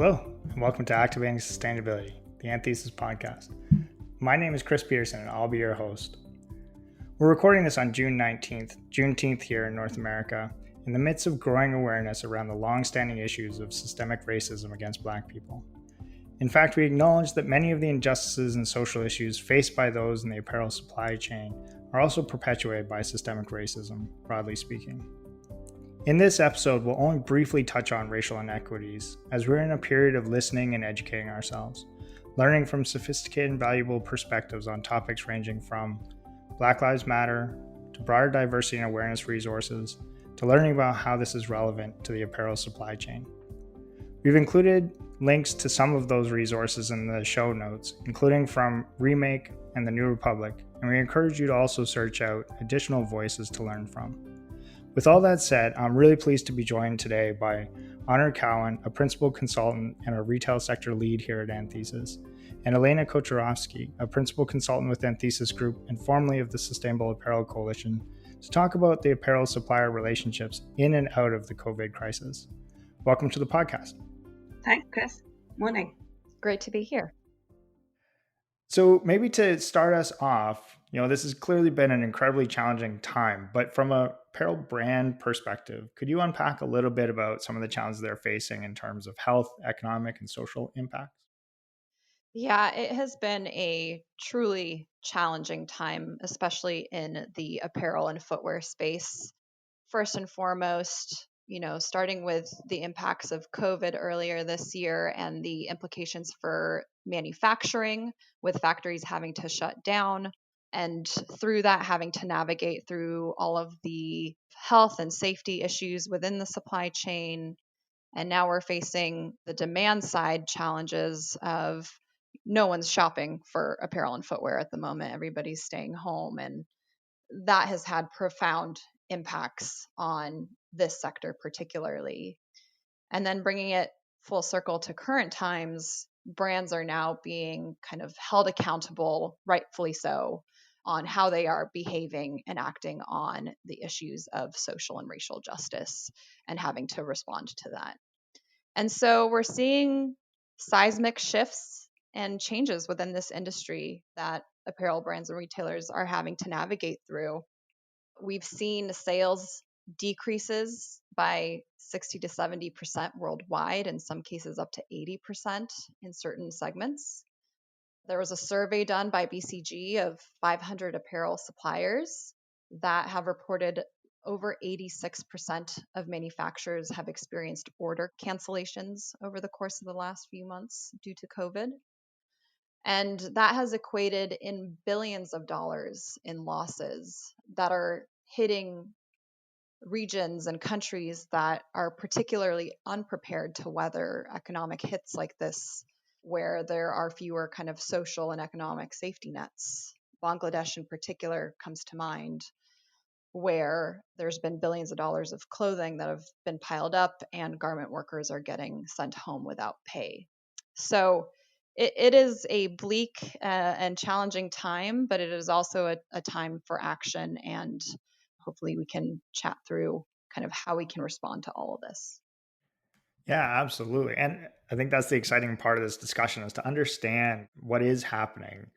Hello, and welcome to Activating Sustainability, the Anthesis podcast. My name is Chris Peterson, and I'll be your host. We're recording this on June 19th, Juneteenth here in North America, in the midst of growing awareness around the long-standing issues of systemic racism against Black people. In fact, we acknowledge that many of the injustices and social issues faced by those in the apparel supply chain are also perpetuated by systemic racism, broadly speaking. In this episode, we'll only briefly touch on racial inequities, as we're in a period of listening and educating ourselves, learning from sophisticated and valuable perspectives on topics ranging from Black Lives Matter to broader diversity and awareness resources, to learning about how this is relevant to the apparel supply chain. We've included links to some of those resources in the show notes, including from Remake and the New Republic, and we encourage you to also search out additional voices to learn from. With all that said, I'm really pleased to be joined today by Cowen, a principal consultant and a retail sector lead here at Anthesis, and Elena Kocherovsky, a principal consultant with Anthesis Group and formerly of the Sustainable Apparel Coalition, to talk about the apparel supplier relationships in and out of the COVID crisis. Welcome to the podcast. Thanks, Chris. Morning. Great to be here. So maybe to start us off, this has clearly been an incredibly challenging time, but from a apparel brand perspective, could you unpack a little bit about some of the challenges they're facing in terms of health, economic, and social impacts? Yeah, it has been a truly challenging time, especially in the apparel and footwear space. First and foremost, starting with the impacts of COVID earlier this year and the implications for manufacturing, with factories having to shut down, and through that having to navigate through all of the health and safety issues within the supply chain. And now we're facing the demand side challenges of no one's shopping for apparel and footwear at the moment. Everybody's staying home, and that has had profound impacts on this sector particularly. And then bringing it full circle to current times, brands are now being kind of held accountable, rightfully so, on how they are behaving and acting on the issues of social and racial justice and having to respond to that. And so we're seeing seismic shifts and changes within this industry that apparel brands and retailers are having to navigate through. We've seen sales decreases by 60 to 70% worldwide, in some cases up to 80% in certain segments. There was a survey done by BCG of 500 apparel suppliers that have reported over 86% of manufacturers have experienced order cancellations over the course of the last few months due to COVID. And that has equated in billions of dollars in losses that are hitting regions and countries that are particularly unprepared to weather economic hits like this, where there are fewer kind of social and economic safety nets. Bangladesh in particular comes to mind, where there's been billions of dollars of clothing that have been piled up and garment workers are getting sent home without pay. So it is a bleak and challenging time, but it is also a time for action, and hopefully we can chat through kind of how we can respond to all of this. Yeah, absolutely. And I think that's the exciting part of this discussion, is to understand what is happening,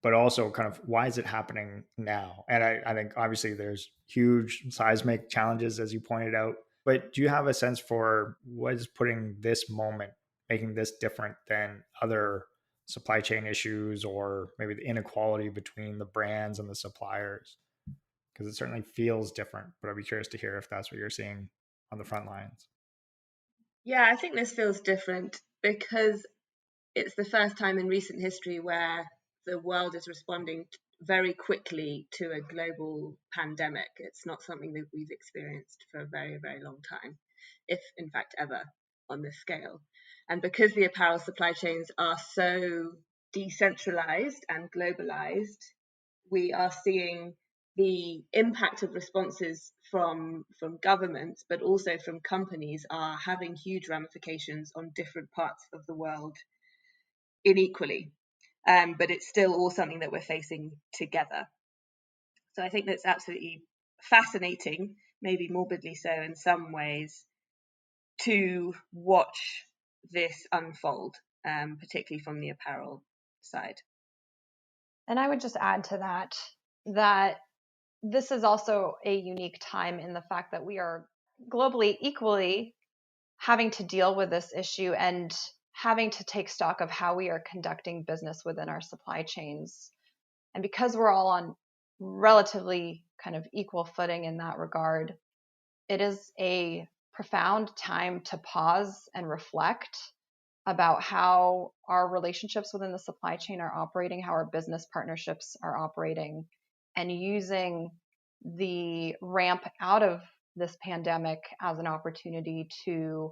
but also kind of why is it happening now? And I think obviously there's huge seismic challenges, as you pointed out, but do you have a sense for what is putting this moment, making this different than other supply chain issues, or maybe the inequality between the brands and the suppliers? Because it certainly feels different, but I'd be curious to hear if that's what you're seeing on the front lines. Yeah, I think this feels different because it's the first time in recent history where the world is responding very quickly to a global pandemic. It's not something that we've experienced for a very, very long time, if in fact ever, on this scale. And because the apparel supply chains are so decentralized and globalized, we are seeing the impact of responses from governments, but also from companies, are having huge ramifications on different parts of the world unequally. But it's still all something that we're facing together. So I think that's absolutely fascinating, maybe morbidly so in some ways, to watch this unfold, particularly from the apparel side. And I would just add to that this is also a unique time in the fact that we are globally equally having to deal with this issue and having to take stock of how we are conducting business within our supply chains. And because we're all on relatively kind of equal footing in that regard, it is a profound time to pause and reflect about how our relationships within the supply chain are operating, how our business partnerships are operating, and using the ramp out of this pandemic as an opportunity to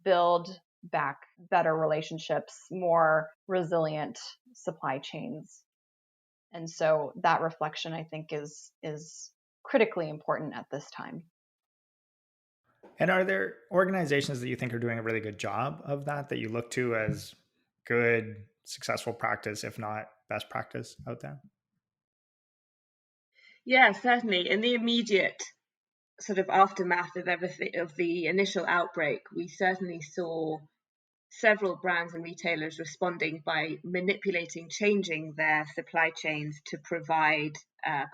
build back better relationships, more resilient supply chains. And so that reflection, I think, is critically important at this time. And are there organizations that you think are doing a really good job of that you look to as good, successful practice, if not best practice out there? Yeah, certainly. In the immediate sort of aftermath of everything, of the initial outbreak, we certainly saw several brands and retailers responding by manipulating, changing their supply chains to provide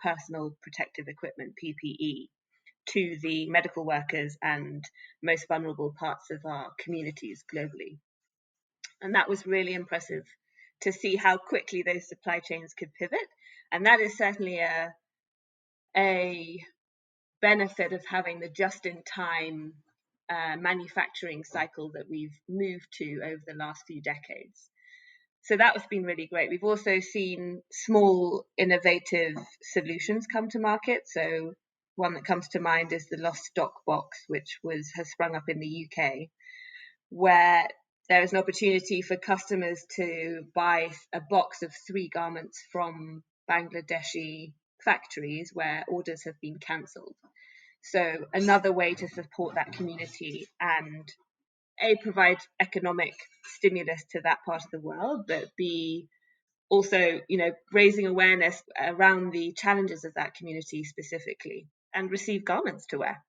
personal protective equipment, PPE, to the medical workers and most vulnerable parts of our communities globally. And that was really impressive to see how quickly those supply chains could pivot. And that is certainly a benefit of having the just-in-time manufacturing cycle that we've moved to over the last few decades. So that has been really great. We've also seen small innovative solutions come to market. So one that comes to mind is the Lost Stock Box, which has sprung up in the UK, where there is an opportunity for customers to buy a box of 3 garments from Bangladeshi factories where orders have been cancelled. So another way to support that community and provide economic stimulus to that part of the world, but B, also, raising awareness around the challenges of that community specifically and receive garments to wear.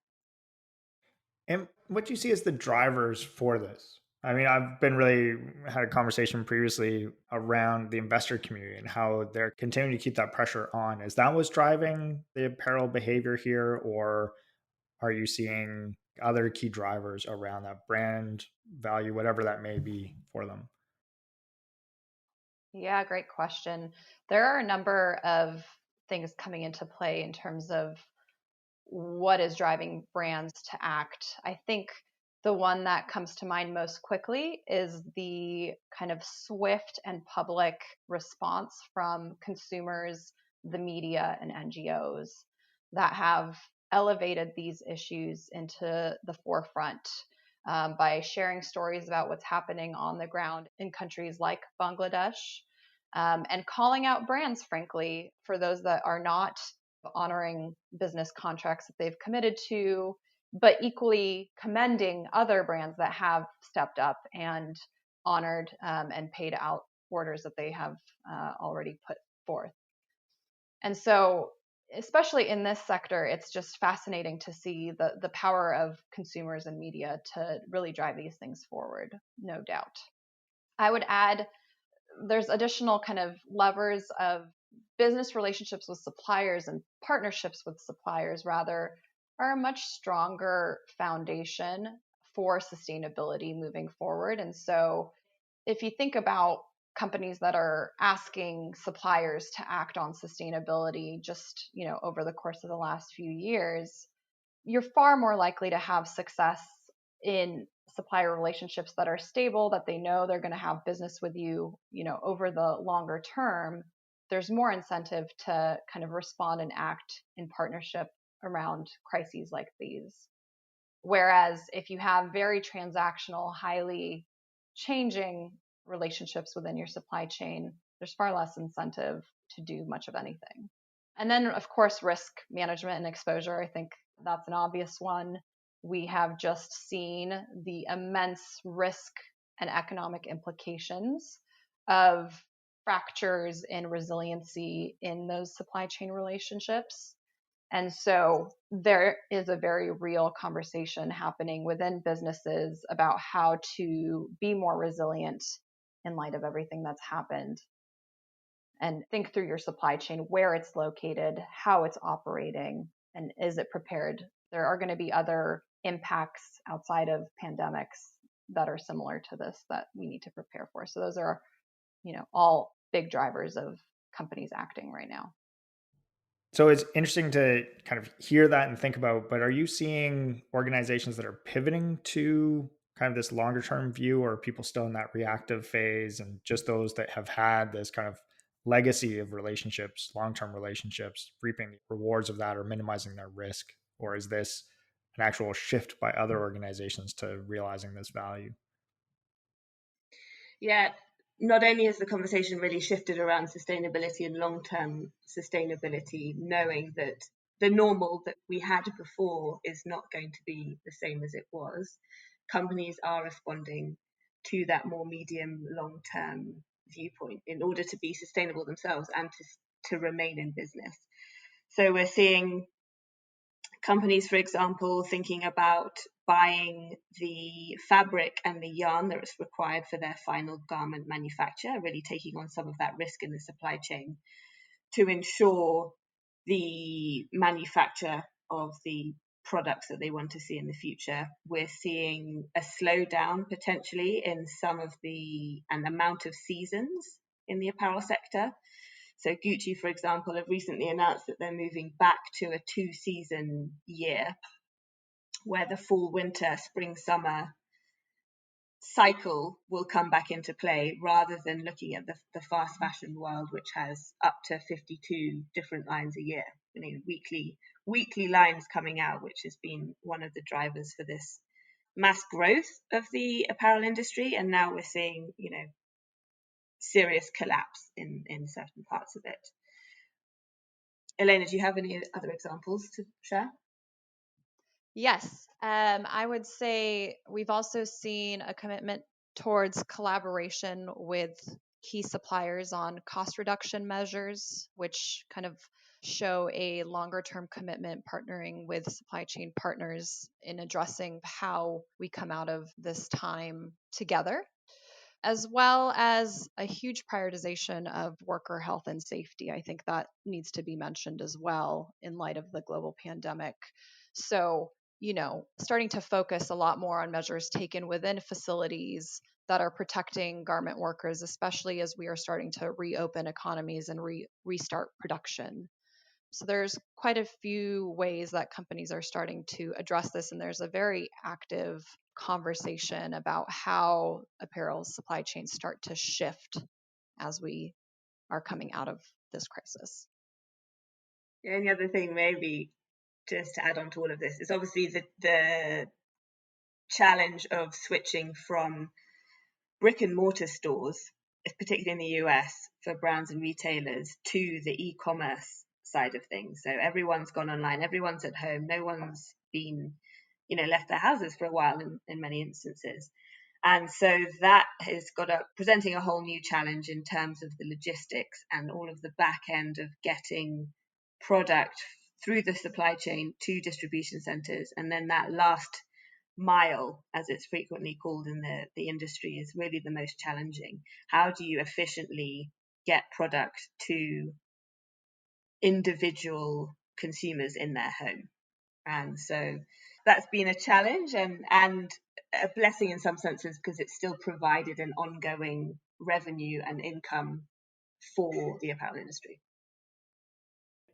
And what do you see as the drivers for this? I mean, I've been really had a conversation previously around the investor community and how they're continuing to keep that pressure on. Is that what's driving the apparel behavior here, or are you seeing other key drivers around that brand value, whatever that may be for them? Yeah, great question. There are a number of things coming into play in terms of what is driving brands to act. I think the one that comes to mind most quickly is the kind of swift and public response from consumers, the media, and NGOs that have elevated these issues into the forefront by sharing stories about what's happening on the ground in countries like Bangladesh, and calling out brands, frankly, for those that are not honoring business contracts that they've committed to, but equally commending other brands that have stepped up and honored and paid out orders that they have already put forth. And so, especially in this sector, it's just fascinating to see the power of consumers and media to really drive these things forward, no doubt. I would add there's additional kind of levers of business relationships with suppliers and partnerships with suppliers, rather, are a much stronger foundation for sustainability moving forward. And so if you think about companies that are asking suppliers to act on sustainability just, over the course of the last few years, you're far more likely to have success in supplier relationships that are stable, that they know they're going to have business with you, over the longer term. There's more incentive to kind of respond and act in partnership around crises like these. Whereas if you have very transactional, highly changing relationships within your supply chain, there's far less incentive to do much of anything. And then, of course, risk management and exposure. I think that's an obvious one. We have just seen the immense risk and economic implications of fractures in resiliency in those supply chain relationships. And so there is a very real conversation happening within businesses about how to be more resilient in light of everything that's happened, and think through your supply chain, where it's located, how it's operating, and is it prepared? There are going to be other impacts outside of pandemics that are similar to this that we need to prepare for. So those are, all big drivers of companies acting right now. So it's interesting to kind of hear that and think about, but are you seeing organizations that are pivoting to kind of this longer term view, or are people still in that reactive phase, and just those that have had this kind of legacy of relationships, long-term relationships, reaping the rewards of that or minimizing their risk? Or is this an actual shift by other organizations to realizing this value? Yeah, not only has the conversation really shifted around sustainability and long-term sustainability, knowing that the normal that we had before is not going to be the same as it was, companies are responding to that more medium, long-term viewpoint in order to be sustainable themselves and to remain in business. So we're seeing companies, for example, thinking about buying the fabric and the yarn that is required for their final garment manufacture, really taking on some of that risk in the supply chain to ensure the manufacture of the products that they want to see in the future. We're seeing a slowdown potentially in some of the amount of seasons in the apparel sector. So Gucci, for example, have recently announced that they're moving back to a 2-season year, where the fall, winter, spring, summer cycle will come back into play, rather than looking at the fast fashion world, which has up to 52 different lines a year, weekly lines coming out, which has been one of the drivers for this mass growth of the apparel industry. And now we're seeing, serious collapse in certain parts of it. Elena, do you have any other examples to share? Yes, I would say we've also seen a commitment towards collaboration with key suppliers on cost reduction measures, which kind of show a longer term commitment, partnering with supply chain partners in addressing how we come out of this time together, as well as a huge prioritization of worker health and safety. I think that needs to be mentioned as well in light of the global pandemic. So, starting to focus a lot more on measures taken within facilities that are protecting garment workers, especially as we are starting to reopen economies and restart production. So there's quite a few ways that companies are starting to address this, and there's a very active conversation about how apparel supply chains start to shift as we are coming out of this crisis. The only other thing, maybe just to add on to all of this, is obviously the challenge of switching from brick and mortar stores, particularly in the US, for brands and retailers, to the e-commerce side of things. So everyone's gone online, everyone's at home, no one's been, left their houses for a while in many instances. And so that has presenting a whole new challenge in terms of the logistics and all of the back end of getting product through the supply chain to distribution centers. And then that last mile, as it's frequently called in the industry, is really the most challenging. How do you efficiently get product to individual consumers in their home? And so that's been a challenge and a blessing in some senses, because it's still provided an ongoing revenue and income for the apparel industry.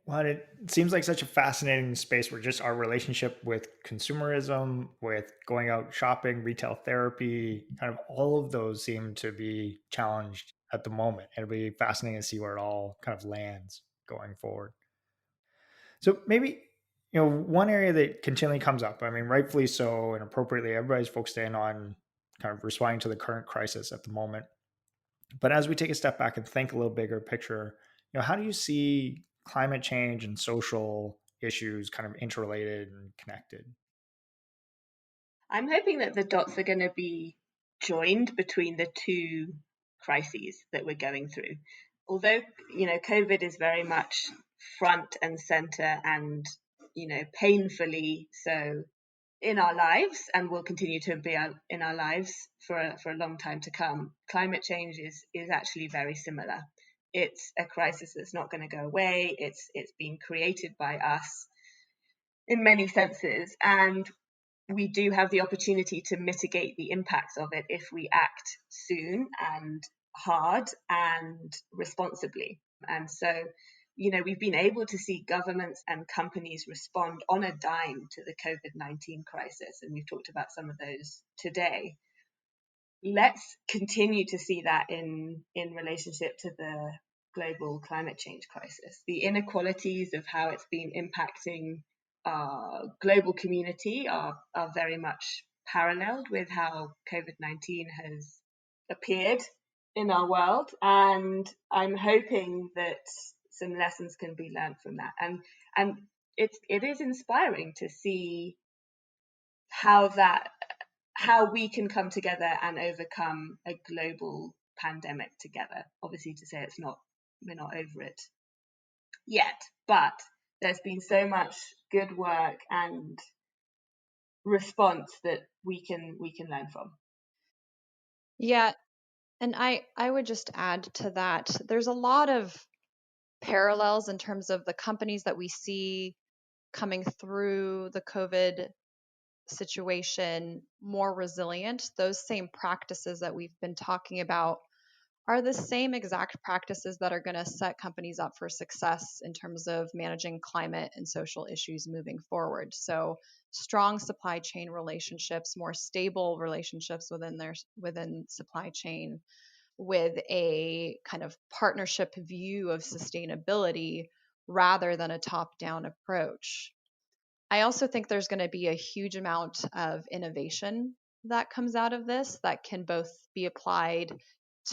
Well, it seems like such a fascinating space where just our relationship with consumerism, with going out shopping, retail therapy, kind of all of those seem to be challenged at the moment. It'll be fascinating to see where it all kind of lands going forward. So maybe, one area that continually comes up, I mean, rightfully so and appropriately, everybody's focused in on kind of responding to the current crisis at the moment. But as we take a step back and think a little bigger picture, how do you see climate change and social issues kind of interrelated and connected? I'm hoping that the dots are going to be joined between the two crises that we're going through. Although, COVID is very much front and center and painfully so in our lives, and will continue to be in our lives for a long time to come. Climate change is actually very similar. It's a crisis that's not going to go away. It's being created by us in many senses, and we do have the opportunity to mitigate the impacts of it if we act soon and hard and responsibly. And so, we've been able to see governments and companies respond on a dime to the COVID-19 crisis, and we've talked about some of those today. Let's continue to see that in relationship to the global climate change crisis. The inequalities of how it's been impacting our global community are very much paralleled with how COVID-19 has appeared in our world, and I'm hoping that some lessons can be learned from that. And it is inspiring to see how we can come together and overcome a global pandemic together. Obviously, to say we're not over it yet, but there's been so much good work and response that we can learn from. Yeah, and I would just add to that, there's a lot of parallels in terms of the companies that we see coming through the COVID situation more resilient. Those same practices that we've been talking about are the same exact practices that are going to set companies up for success in terms of managing climate and social issues moving forward. So strong supply chain relationships, more stable relationships within supply chain, with a kind of partnership view of sustainability rather than a top-down approach. I also think there's going to be a huge amount of innovation that comes out of this that can both be applied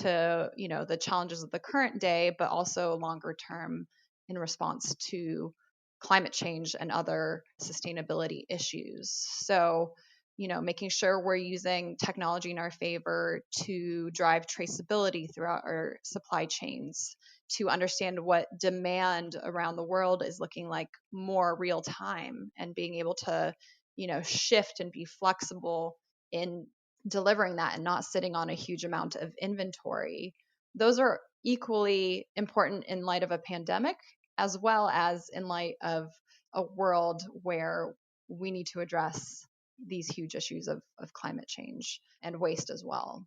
to, the challenges of the current day, but also longer term in response to climate change and other sustainability issues. So, making sure we're using technology in our favor to drive traceability throughout our supply chains, to understand what demand around the world is looking like more real time, and being able to, shift and be flexible in delivering that and not sitting on a huge amount of inventory. Those are equally important in light of a pandemic, as well as in light of a world where we need to address these huge issues of climate change and waste as well.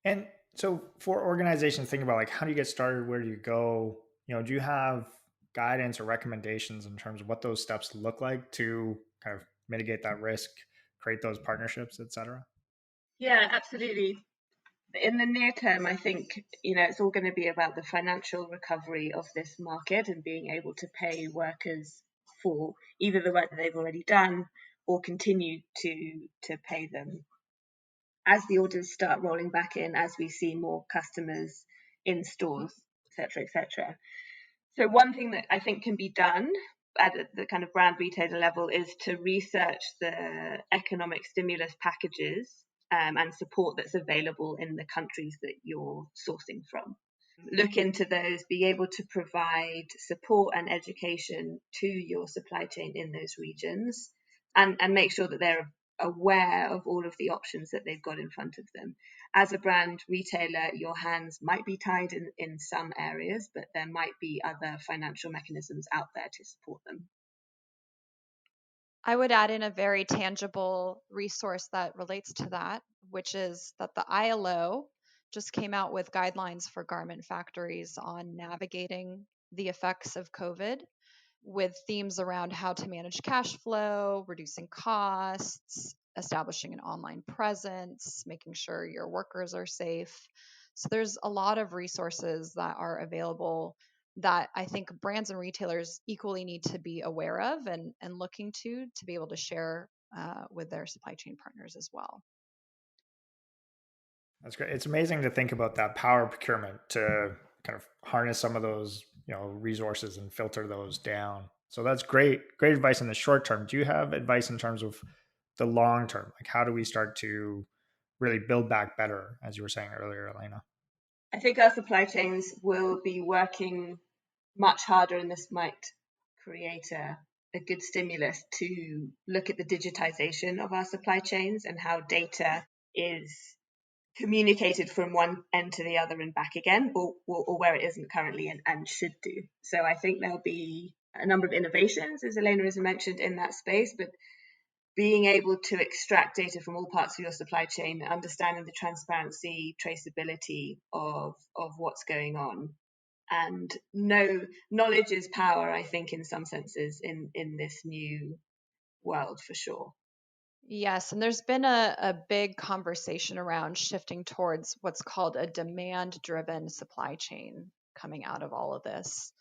And so for organizations, think about like, how do you get started? Where do you go? Do you have guidance or recommendations in terms of what those steps look like to kind of mitigate that risk, create those partnerships, et cetera? Yeah, absolutely. In the near term, I think, it's all going to be about the financial recovery of this market and being able to pay workers for either the work that they've already done or continue to pay them as the orders start rolling back in, as we see more customers in stores, etc., etc. So one thing that I think can be done at the kind of brand retailer level is to research the economic stimulus packages and support that's available in the countries that you're sourcing from. Look into those, be able to provide support and education to your supply chain in those regions, and make sure that they're aware of all of the options that they've got in front of them. As a brand retailer, your hands might be tied in some areas, but there might be other financial mechanisms out there to support them. I would add in a very tangible resource that relates to that, which is that the ILO just came out with guidelines for garment factories on navigating the effects of COVID, with themes around how to manage cash flow, reducing costs, establishing an online presence, making sure your workers are safe. So there's a lot of resources that are available that I think brands and retailers equally need to be aware of and looking to be able to share with their supply chain partners as well. That's great. It's amazing to think about that power procurement to kind of harness some of those, resources and filter those down. So that's great advice in the short term. Do you have advice in terms of the long term? Like, how do we start to really build back better, as you were saying earlier, Elena? I think our supply chains will be working much harder, and this might create a good stimulus to look at the digitization of our supply chains and how data is communicated from one end to the other and back again, or where it isn't currently and should do. So I think there'll be a number of innovations, as Elena has mentioned, in that space, but being able to extract data from all parts of your supply chain, understanding the transparency, traceability of what's going on. And knowledge is power, I think, in some senses, in this new world, for sure. Yes, and there's been a big conversation around shifting towards what's called a demand-driven supply chain coming out of all of this.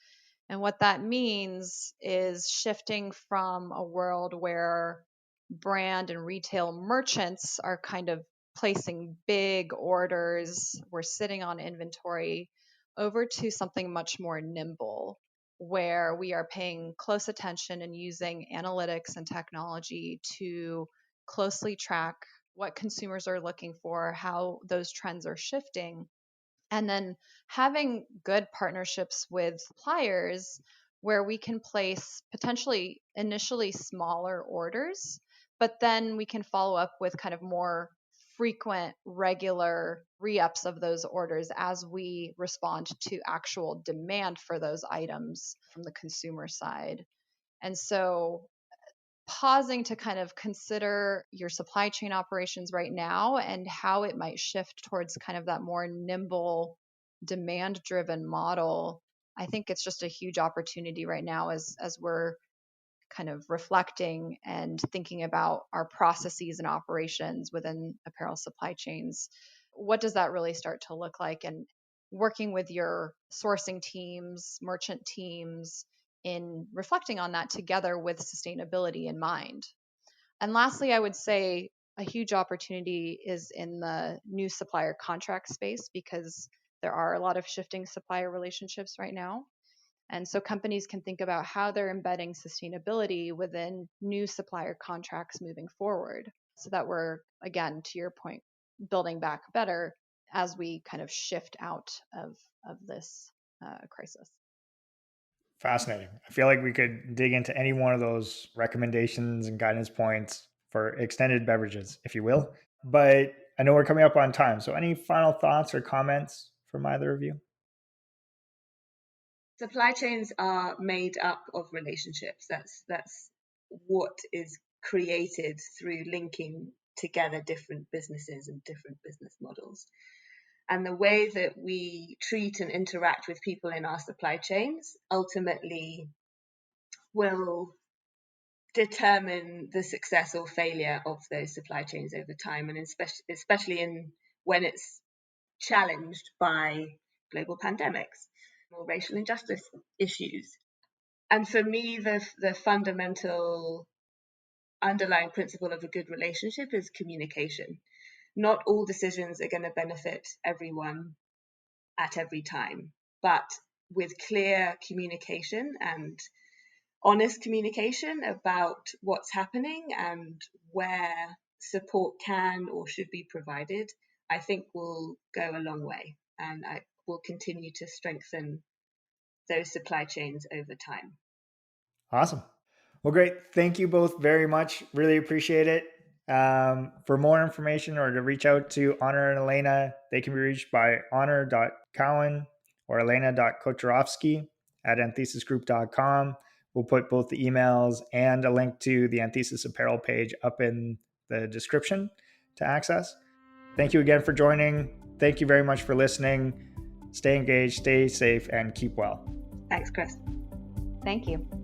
And what that means is shifting from a world where brand and retail merchants are kind of placing big orders, we're sitting on inventory, over to something much more nimble, where we are paying close attention and using analytics and technology to closely track what consumers are looking for, how those trends are shifting, and then having good partnerships with suppliers where we can place potentially initially smaller orders, but then we can follow up with kind of more frequent, regular re-ups of those orders as we respond to actual demand for those items from the consumer side. And so pausing to kind of consider your supply chain operations right now and how it might shift towards kind of that more nimble, demand driven model. I think it's just a huge opportunity right now as we're kind of reflecting and thinking about our processes and operations within apparel supply chains. What does that really start to look like? And working with your sourcing teams, merchant teams, in reflecting on that together with sustainability in mind. And lastly, I would say a huge opportunity is in the new supplier contract space because there are a lot of shifting supplier relationships right now. And so companies can think about how they're embedding sustainability within new supplier contracts moving forward so that we're, again, to your point, building back better as we kind of shift out of this crisis. Fascinating. I feel like we could dig into any one of those recommendations and guidance points for extended beverages, if you will. But I know we're coming up on time. So any final thoughts or comments from either of you? Supply chains are made up of relationships. That's what is created through linking together different businesses and different business models. And the way that we treat and interact with people in our supply chains ultimately will determine the success or failure of those supply chains over time, and especially when it's challenged by global pandemics or racial injustice issues. And for me, the fundamental underlying principle of a good relationship is communication. Not all decisions are going to benefit everyone at every time, but with clear communication and honest communication about what's happening and where support can or should be provided, I think will go a long way, and I will continue to strengthen those supply chains over time. Awesome. Well, great. Thank you both very much. Really appreciate it. For more information or to reach out to Honor and Elena, they can be reached by honor.cowen or elena.kocherovsky at anthesisgroup.com. We'll put both the emails and a link to the Anthesis Apparel page up in the description to access. Thank you again for joining. Thank you very much for listening. Stay engaged, stay safe, and keep well. Thanks, Chris. Thank you.